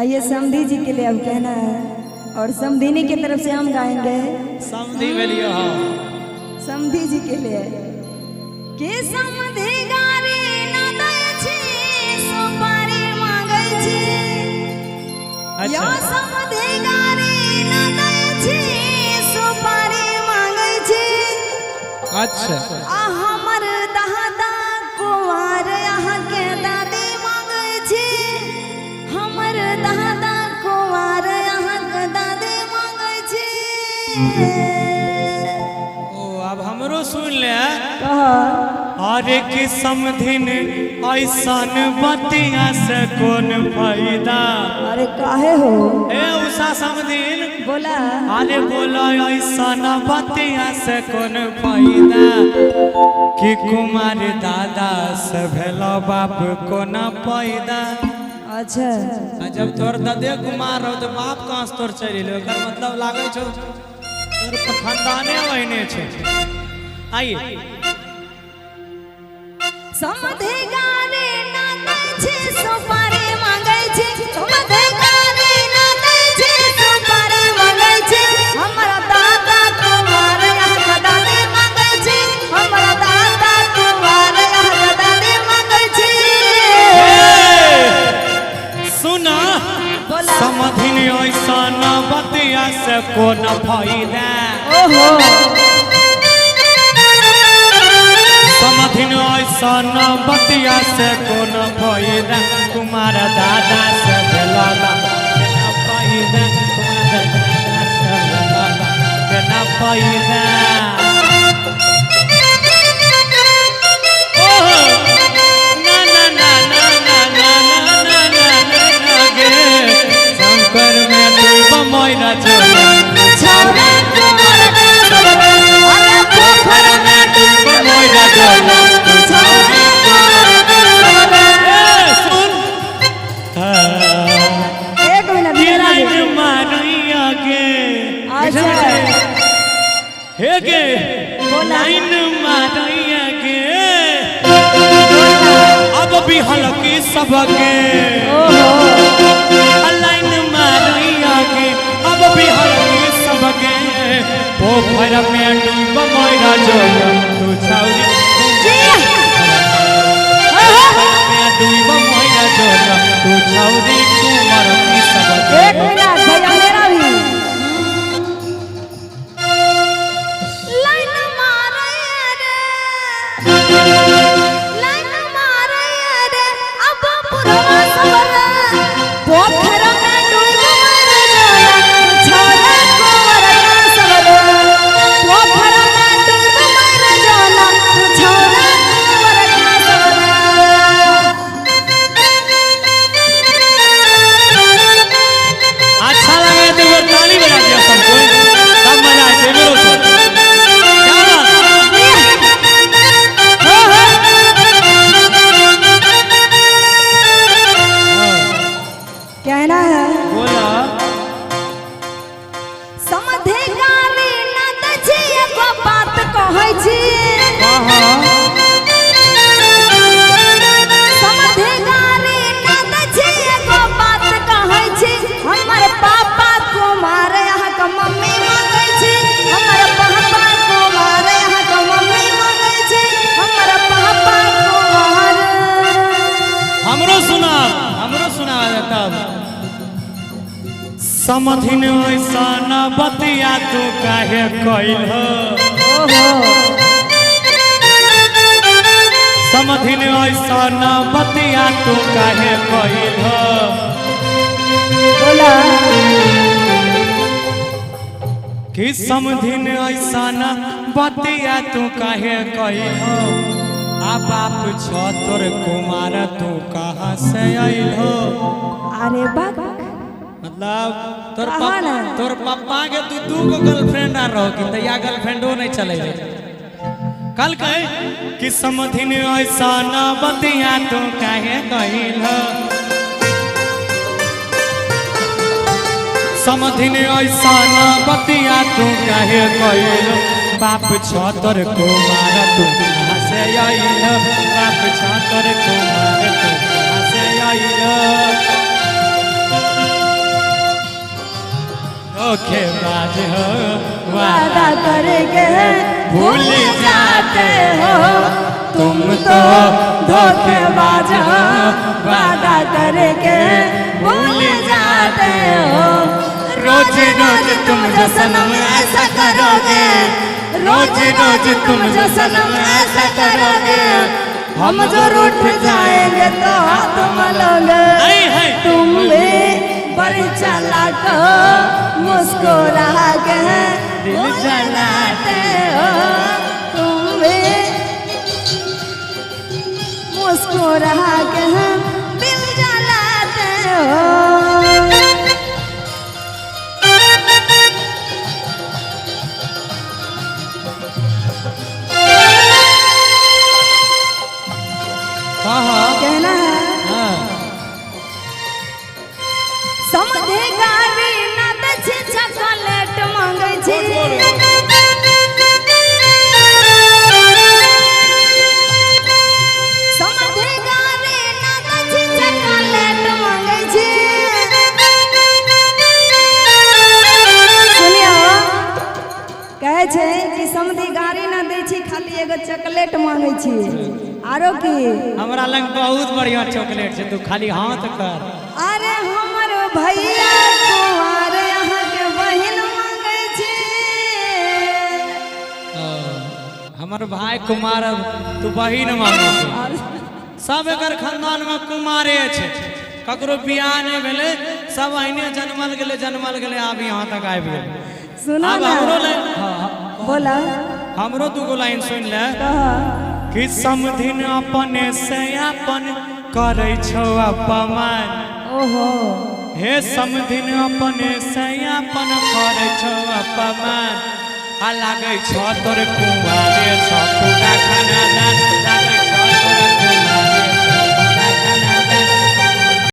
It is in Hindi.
आइए समधी जी के लिए अब कहना है और समधिनी की तरफ से हम गाएंगे समधी वेलियो हो समधी जी के लिए के समधी गारे ना दै छी सुपारी मांगै छी या समधी गारे ना दै छी सुपारी मांगै छी अच्छा आ हमर दादा कुंवर यहाँ के दादी मांगै छी हमर दादा कुंवर यहाँ के दादी मांगै छी अब हमरो सुन ले कहा अरे कि समधिन ऐसन बतिया से कौन फायदा। अरे काहे हो ए उषा समधिन बोला अरे बोला ऐसन बतिया से कौन फायदा कि कुमार दादा से भेलो बाप को न पैदा। अच्छा जब तोर दादे कुमार हो तो बाप कहाँ से तोर चल मतलब लागे छो तोर खानदाने वहीने छे। आइए समधी गारे ना दै छी सुपारी मांगै छी समधी गारे ना दै छी सुपारी मांगै छी हमरा दादा कुंवर यहाँ के दादी मांगै छी हमरा दादा कुंवर यहाँ के दादी मांगै छी सुना बोला समधिन ऐसन बतिया से कोन फायदा। ओहो समधिन ऐसन बतिया से कोन फायदा कुमार दादा से भेला केना फायदा कुमार दादा से भेला केना फायदा। ओहो ना ना ना ना ना ना ना ना ना गे शंकर में डूब मोइरा चोला छौरा कुंवर अरे पोखर में डूब मोइरा चोला छौरा कुंवर सुन एक मिनट मेरा भी मारिया के अच्छा हे गे बोला लाइन मारिया के अब भी हल्की सबके लाइन मारिया के अब भी हल्की सबके पोखर में डूब मोइरा चोला तू छौरी में डूब मोइरा चोला तू छौरी कुमार की सबके। एक मिनट भैया मेरा भी लाइन मारे रे अब पुरवा सबर पोखर में डूब मर जाला छौरा कुंवर का सबर पोखर में डूब मर जाला छौरा कुंवर का सबर अच्छा लगा तो वो ताली बजा दिया सबको तब मजा आए मेरे को क्या कहना है बोला समधे गाली ना दै छी एगो बात कहै छी समधे गाली ना दै छी एगो बात कहै छी हमर पापा कुमार यहाँ के मम्मी मांगै छी हमर पापा कुमार यहाँ के मम्मी मांगै छी हमर पापा कुमार हमरो सुना तब समधिन ऐसन बतिया तू काहे कइल हो समधिन ऐसन बतिया तू काहे कइल हो बोला कि समधिन ऐसन बतिया तू काहे कइल हो आ बाप छ तोर कुमार तू कहाँ से आइल हो। अरे बाप मतलब कहाँ ना? तोर पापा के तू दू गो गर्लफ्रेंड आ रहो कि तैया गर्लफ्रेंडो नहीं चले कल कहे कि समधिन ऐसन बतिया तू काहे कइल हो समधिन ऐसन बतिया तू काहे कइल बाप छ तोर कुमार तू कहाँ से आइल बाप छ तोर कुमार तू कहाँ से आइल धोखेबाज हो वादा करके भूल जाते हो तुम तो धोखेबाज हो वादा करके भूल जाते हो रोज रोज तुम जो सनम ऐसा करोगे रोज रोज तुम जो सनम ऐसा करोगे हम जो रूठ जाएंगे तो हाथ मलोगे तुम भी बड़ी चालाक हो मुस्कुरा के दिल जलाते हो तुम भी मुस्कुरा के दिल जलाते हो कहना है समझे गारी ना दे चॉकलेट मांगे छी समझे गारी ना दे चॉकलेट मांगे छी सुनियो कहे छे कि समझी गारी ना दे छी खाली एगो चॉकलेट मांगे छी आरो की हमरा लंग बहुत बढ़िया चॉकलेट है तू खाली हाथ कर अरे हमर भैया कुमार यहाँ के बहन मांगे छी हमर भाई कुमार तू बहिन मांगे सब एकर खानदान में कुमारे छे ककरो बियाह नहीं भेले सब अहिने जन्मल गेले आब यहाँ तक आबि गेले सुना अब ना हमरो ले बोला हमरो दूगो लाइन सुन ले कि समधिन अपने से अपन करे छो अपमान ओहो हे समधिन अपने से अपन करे छो अपमान आ लागे छो तोर कुमारे छो पूरा खाना दान